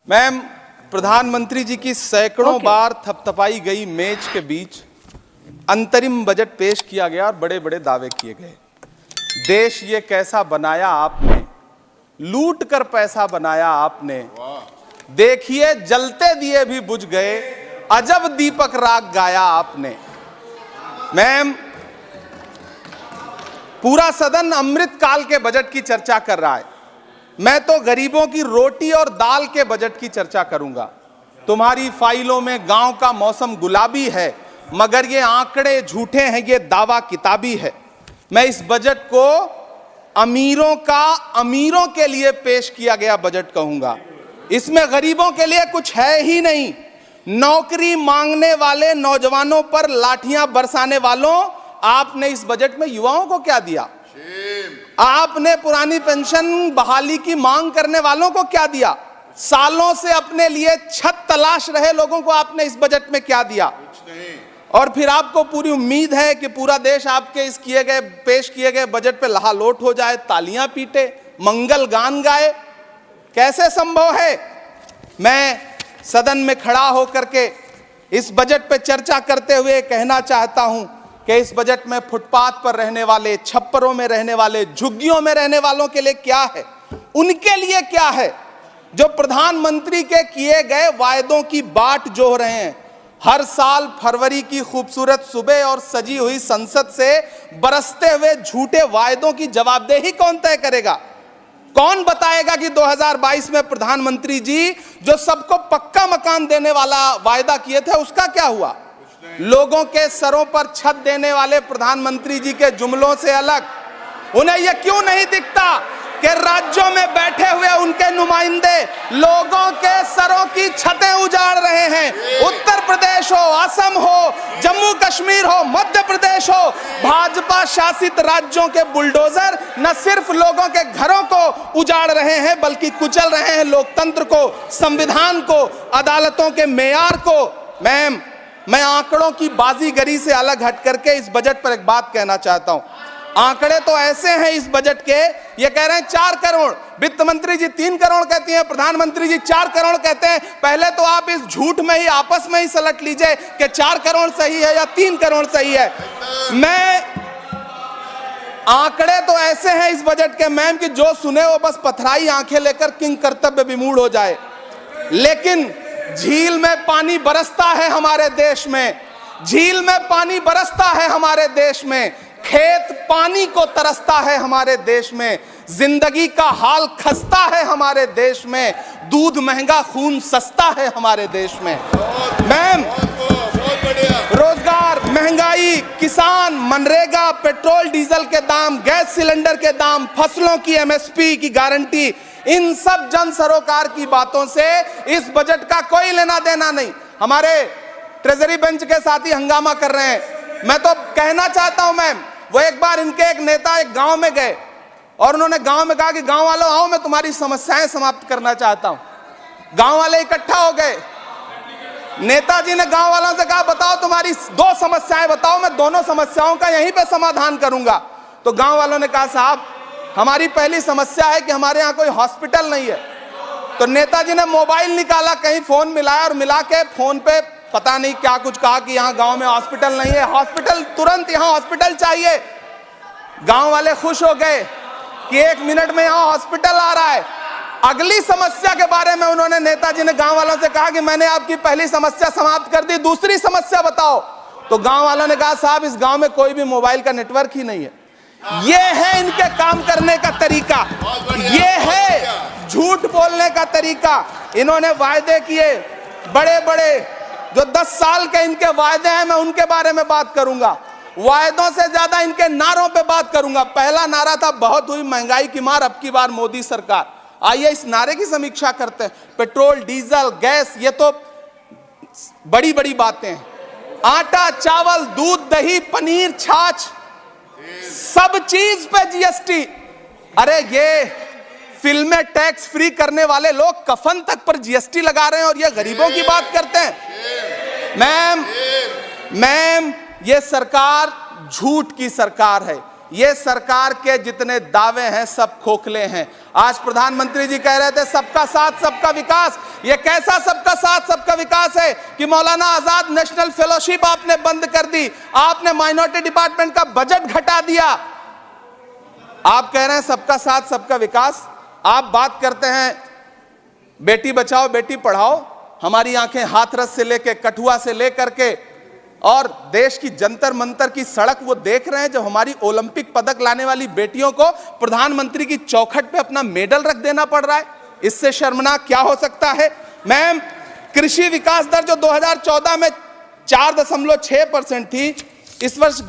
Ma'am, प्रधानमंत्री जी की सैकड़ों बार थपथपाई गई मेज के बीच अंतरिम बजट पेश किया गया और बड़े बड़े दावे किए गए। देश ये कैसा बनाया आपने, लूट कर पैसा बनाया आपने, देखिए जलते दिए भी बुझ गए, अजब दीपक राग गाया आपने। मैम, पूरा सदन अमृत काल के बजट की चर्चा कर रहा है, मैं तो गरीबों की रोटी और दाल के बजट की चर्चा करूंगा। तुम्हारी फाइलों में गांव का मौसम गुलाबी है, मगर ये आंकड़े झूठे हैं, ये दावा किताबी है। मैं इस बजट को अमीरों का अमीरों के लिए पेश किया गया बजट कहूंगा। इसमें गरीबों के लिए कुछ है ही नहीं। नौकरी मांगने वाले नौजवानों पर लाठियां बरसाने वालों, आपने इस बजट में युवाओं को क्या दिया? आपने पुरानी पेंशन बहाली की मांग करने वालों को क्या दिया? सालों से अपने लिए छत तलाश रहे लोगों को आपने इस बजट में क्या दिया? कुछ नहीं। और फिर आपको पूरी उम्मीद है कि पूरा देश आपके इस पेश किए गए बजट पे लहालोट हो जाए, तालियां पीटे, मंगल गान गाए। कैसे संभव है? मैं सदन में खड़ा होकर के इस बजट पे चर्चा करते हुए कहना चाहता हूं कि इस बजट में फुटपाथ पर रहने वाले, छप्परों में रहने वाले, झुग्गियों में रहने वालों के लिए क्या है, उनके लिए क्या है? जो प्रधानमंत्री के किए गए वायदों की बाट जोह रहे हैं। हर साल फरवरी की खूबसूरत सुबह और सजी हुई संसद से बरसते हुए झूठे वायदों की जवाबदेही कौन तय करेगा? कौन बताएगा कि 2022 में प्रधानमंत्री जी जो सबको पक्का मकान देने वाला वायदा किए थे उसका क्या हुआ? लोगों के सरों पर छत देने वाले प्रधानमंत्री जी के जुमलों से अलग उन्हें यह क्यों नहीं दिखता कि राज्यों में बैठे हुए उनके नुमाइंदे लोगों के सरों की छतें उजाड़ रहे हैं? उत्तर प्रदेश हो, असम हो, जम्मू कश्मीर हो, मध्य प्रदेश हो, भाजपा शासित राज्यों के बुलडोजर न सिर्फ लोगों के घरों को उजाड़ रहे हैं बल्कि कुचल रहे हैं लोकतंत्र को, संविधान को, अदालतों के मेयार को। मैम, मैं आंकड़ों की बाजीगरी से अलग हट करके इस बजट पर एक बात कहना चाहता हूं। आंकड़े तो ऐसे हैं इस बजट के, ये कह रहे हैं 4 करोड़, वित्त मंत्री जी 3 करोड़ कहती हैं, प्रधानमंत्री जी 4 करोड़ कहते हैं। पहले तो आप इस झूठ में ही आपस में ही सलट लीजिए कि 4 करोड़ सही है या 3 करोड़ सही है। मैं आंकड़े तो ऐसे हैं इस बजट के मैम कि जो सुने वो बस पथराई आंखें लेकर किंग कर्तव्य विमूढ़ हो जाए। लेकिन झील में पानी बरसता है हमारे देश में, झील में पानी बरसता है हमारे देश में, खेत पानी को तरसता है हमारे देश में, जिंदगी का हाल खस्ता है हमारे देश में, दूध महंगा खून सस्ता है हमारे देश में। मैम, रोजगार, महंगाई, किसान, मनरेगा, पेट्रोल डीजल के दाम, गैस सिलेंडर के दाम, फसलों की एमएसपी की गारंटी, इन सब जन सरोकार की बातों से इस बजट का कोई लेना देना नहीं। हमारे ट्रेजरी बेंच के साथी हंगामा कर रहे हैं। मैं तो कहना चाहता हूं मैम, वो एक बार इनके एक नेता एक गांव में गए और उन्होंने गांव में कहा कि गांव वालों आओ, मैं तुम्हारी समस्याएं समाप्त करना चाहता हूं। गांव वाले इकट्ठा हो गए। नेताजी ने गांव वालों से कहा बताओ तुम्हारी 2 समस्याएं बताओ, मैं दोनों समस्याओं का यहीं पे समाधान करूंगा। तो गांव वालों ने कहा साहब हमारी पहली समस्या है कि हमारे यहाँ कोई हॉस्पिटल नहीं है। तो नेताजी ने मोबाइल निकाला, कहीं फोन मिलाया और मिला के फोन पे पता नहीं क्या कुछ कहा कि यहाँ गांव में हॉस्पिटल नहीं है, हॉस्पिटल तुरंत, यहाँ हॉस्पिटल चाहिए। गांव वाले खुश हो गए कि 1 मिनट में यहाँ हॉस्पिटल आ रहा है। अगली समस्या के बारे में उन्होंने, नेताजी ने गांव वालों से कहा कि मैंने आपकी पहली समस्या समाप्त कर दी, दूसरी समस्या बताओ। तो गांव वालों ने कहा साहब इस गांव में कोई भी मोबाइल का नेटवर्क ही नहीं है। ये है इनके काम करने का तरीका, ये है झूठ बोलने का तरीका। इन्होंने वायदे किए बड़े बड़े, जो 10 साल के इनके वायदे हैं मैं उनके बारे में बात करूंगा। वायदों से ज्यादा इनके नारों पे बात करूंगा। पहला नारा था बहुत हुई महंगाई की मार, अब की बार मोदी सरकार। आइए इस नारे की समीक्षा करते हैं। पेट्रोल, डीजल, गैस, ये तो बड़ी बड़ी बातें हैं। आटा, चावल, दूध, दही, पनीर, छाछ, सब चीज पे जीएसटी। अरे ये फिल्में टैक्स फ्री करने वाले लोग कफन तक पर जीएसटी लगा रहे हैं और ये गरीबों की बात करते हैं। मैम, ये सरकार झूठ की सरकार है। ये सरकार के जितने दावे हैं सब खोखले हैं। आज प्रधानमंत्री जी कह रहे थे सबका साथ सबका विकास। ये कैसा सबका साथ सबका विकास है कि मौलाना आजाद नेशनल फेलोशिप आपने बंद कर दी, आपने माइनॉरिटी डिपार्टमेंट का बजट घटा दिया। आप कह रहे हैं सबका साथ सबका विकास। आप बात करते हैं बेटी बचाओ बेटी पढ़ाओ। हमारी आंखें हाथरस से लेकर कठुआ से लेकर के और देश की जंतर मंतर की सड़क वो देख रहे हैं, जब हमारी ओलंपिक पदक लाने वाली बेटियों को प्रधानमंत्री की चौखट पे अपना मेडल रख देना पड़ रहा है। इससे शर्मनाक क्या हो सकता है। मैम, कृषि विकास दर जो 2014 में 4.6% थी, इस वर्ष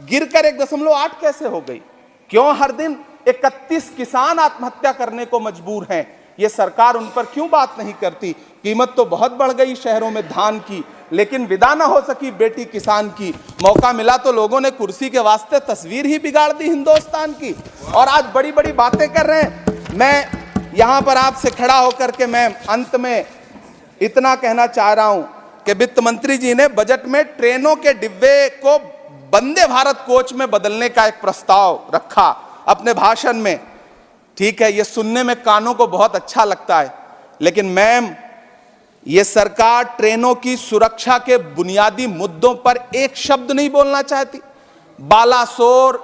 गिरकर 1.8 कैसे हो गई? क्यों हर दिन 31 किसान आत्महत्या करने को मजबूर हैं? ये सरकार उन पर क्यों बात नहीं करती? कीमत तो बहुत बढ़ गई शहरों में धान की, लेकिन विदा ना हो सकी बेटी किसान की। मौका मिला तो लोगों ने कुर्सी के वास्ते तस्वीर ही बिगाड़ दी हिंदुस्तान की, और आज बड़ी बड़ी बातें कर रहे हैं। मैं यहां पर आपसे खड़ा होकर के मैं अंत में इतना कहना चाह रहा हूं कि वित्त मंत्री जी ने बजट में ट्रेनों के डिब्बे को वंदे भारत कोच में बदलने का एक प्रस्ताव रखा अपने भाषण में। ठीक है, ये सुनने में कानों को बहुत अच्छा लगता है, लेकिन मैम, ये सरकार ट्रेनों की सुरक्षा के बुनियादी मुद्दों पर एक शब्द नहीं बोलना चाहती। बालासोर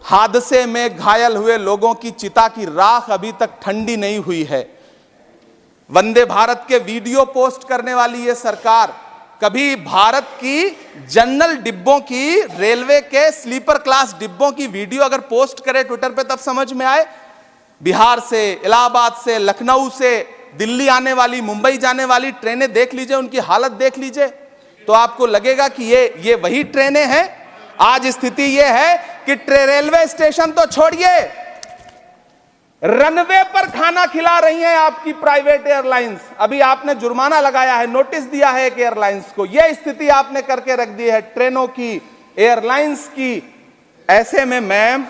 हादसे में घायल हुए लोगों की चिता की राख अभी तक ठंडी नहीं हुई है। वंदे भारत के वीडियो पोस्ट करने वाली ये सरकार कभी भारत की जनरल डिब्बों की, रेलवे के स्लीपर क्लास डिब्बों की वीडियो अगर पोस्ट करे ट्विटर पे तब समझ में आए। बिहार से, इलाहाबाद से, लखनऊ से दिल्ली आने वाली, मुंबई जाने वाली ट्रेनें देख लीजिए, उनकी हालत देख लीजिए, तो आपको लगेगा कि ये वही ट्रेनें हैं। आज स्थिति ये है कि रेलवे स्टेशन तो छोड़िए, रनवे पर खाना खिला रही हैं आपकी प्राइवेट एयरलाइंस। अभी आपने जुर्माना लगाया है, नोटिस दिया है एक एयरलाइंस को। यह स्थिति आपने करके रख दी है ट्रेनों की, एयरलाइंस की। ऐसे में मैम,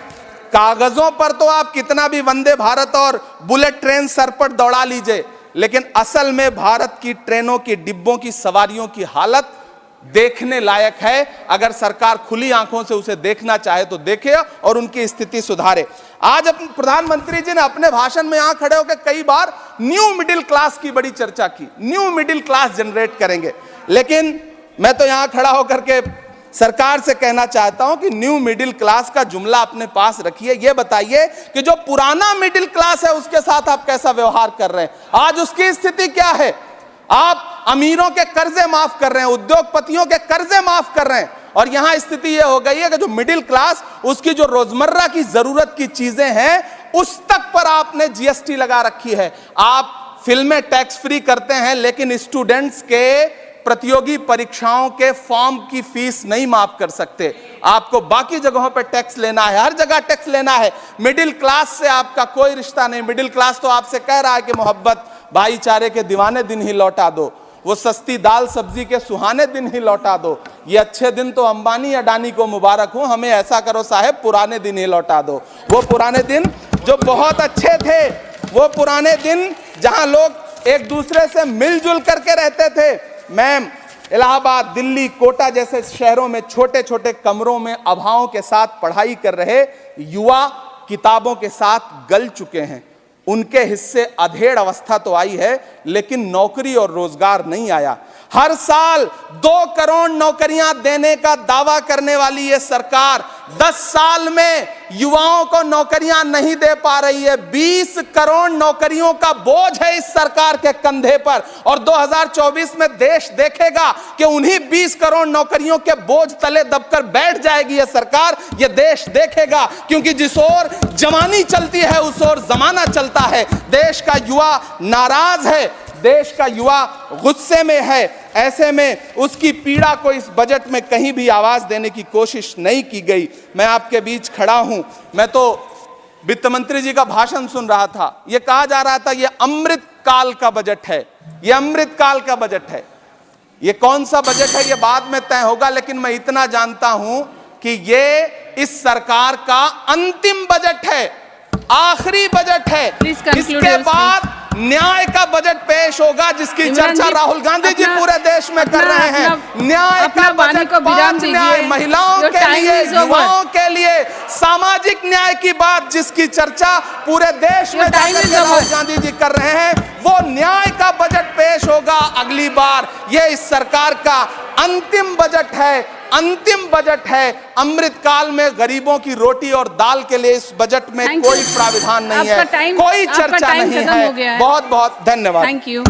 कागजों पर तो आप कितना भी वंदे भारत और बुलेट ट्रेन सर पर दौड़ा लीजिए, लेकिन असल में भारत की ट्रेनों की डिब्बों की सवारियों की हालत देखने लायक है। अगर सरकार खुली आंखों से उसे देखना चाहे तो देखे और उनकी स्थिति सुधारे। आज अपने प्रधानमंत्री जी ने अपने भाषण में यहां खड़े होकर कई बार न्यू मिडिल क्लास की बड़ी चर्चा की, न्यू मिडिल क्लास जनरेट करेंगे। लेकिन मैं तो यहां खड़ा होकर के सरकार से कहना चाहता हूं कि न्यू मिडिल क्लास का जुमला अपने पास रखिए। यह बताइए कि जो पुराना मिडिल क्लास है उसके साथ आप कैसा व्यवहार कर रहे हैं। आज उसकी स्थिति क्या है? आप अमीरों के कर्जे माफ कर रहे हैं, उद्योगपतियों के कर्जे माफ कर रहे हैं, और यहां स्थिति यह हो गई है कि जो मिडिल क्लास, उसकी जो रोजमर्रा की जरूरत की चीजें हैं उस तक पर आपने जीएसटी लगा रखी है। आप फिल्में टैक्स फ्री करते हैं, लेकिन स्टूडेंट्स के प्रतियोगी परीक्षाओं के फॉर्म की फीस नहीं माफ कर सकते। आपको बाकी जगहों पर टैक्स लेना है, हर जगह टैक्स लेना है। मिडिल क्लास से आपका कोई रिश्ता नहीं। मिडिल क्लास तो आपसे कह रहा है कि मोहब्बत, भाईचारे के दीवाने दिन ही लौटा दो, वो सस्ती दाल सब्जी के सुहाने दिन ही लौटा दो। ये अच्छे दिन तो अंबानी अडानी को मुबारक हो, हमें ऐसा करो साहब पुराने दिन ही लौटा दो। वो पुराने दिन जो बहुत अच्छे थे, वो पुराने दिन जहां लोग एक दूसरे से मिलजुल करके रहते थे। मैम, इलाहाबाद, दिल्ली, कोटा जैसे शहरों में छोटे छोटे कमरों में अभावों के साथ पढ़ाई कर रहे युवा किताबों के साथ गल चुके हैं। उनके हिस्से अधेड़ अवस्था तो आई है, लेकिन नौकरी और रोजगार नहीं आया। हर साल 2 करोड़ नौकरियां देने का दावा करने वाली ये सरकार 10 साल में युवाओं को नौकरियां नहीं दे पा रही है। 20 करोड़ नौकरियों का बोझ है इस सरकार के कंधे पर, और 2024 में देश देखेगा कि उन्हीं 20 करोड़ नौकरियों के बोझ तले दबकर बैठ जाएगी यह सरकार। यह देश देखेगा, क्योंकि जिस ओर जवानी चलती है उस ओर जमाना चलता है। देश का युवा नाराज है, देश का युवा गुस्से में है। ऐसे में उसकी पीड़ा को इस बजट में कहीं भी आवाज देने की कोशिश नहीं की गई। मैं आपके बीच खड़ा हूं, मैं तो वित्त मंत्री जी का भाषण सुन रहा था। यह कहा जा रहा था ये अमृत काल का बजट है, ये अमृत काल का बजट है। ये कौन सा बजट है ये बाद में तय होगा, लेकिन मैं इतना जानता हूं कि ये इस सरकार का अंतिम बजट है, आखिरी बजट है। इसके बाद न्याय का बजट पेश होगा जिसकी चर्चा राहुल गांधी जी पूरे देश में कर रहे हैं। न्याय का बजट, 5 न्याय, महिलाओं के लिए, युवाओं के लिए, सामाजिक न्याय की बात जिसकी चर्चा पूरे देश में राहुल गांधी जी कर रहे हैं, वो न्याय का बजट पेश होगा अगली बार। ये इस सरकार का अंतिम बजट है, अंतिम बजट है। अमृतकाल में गरीबों की रोटी और दाल के लिए इस बजट में कोई प्राविधान नहीं है, कोई चर्चा नहीं है। बहुत बहुत धन्यवाद। Thank you.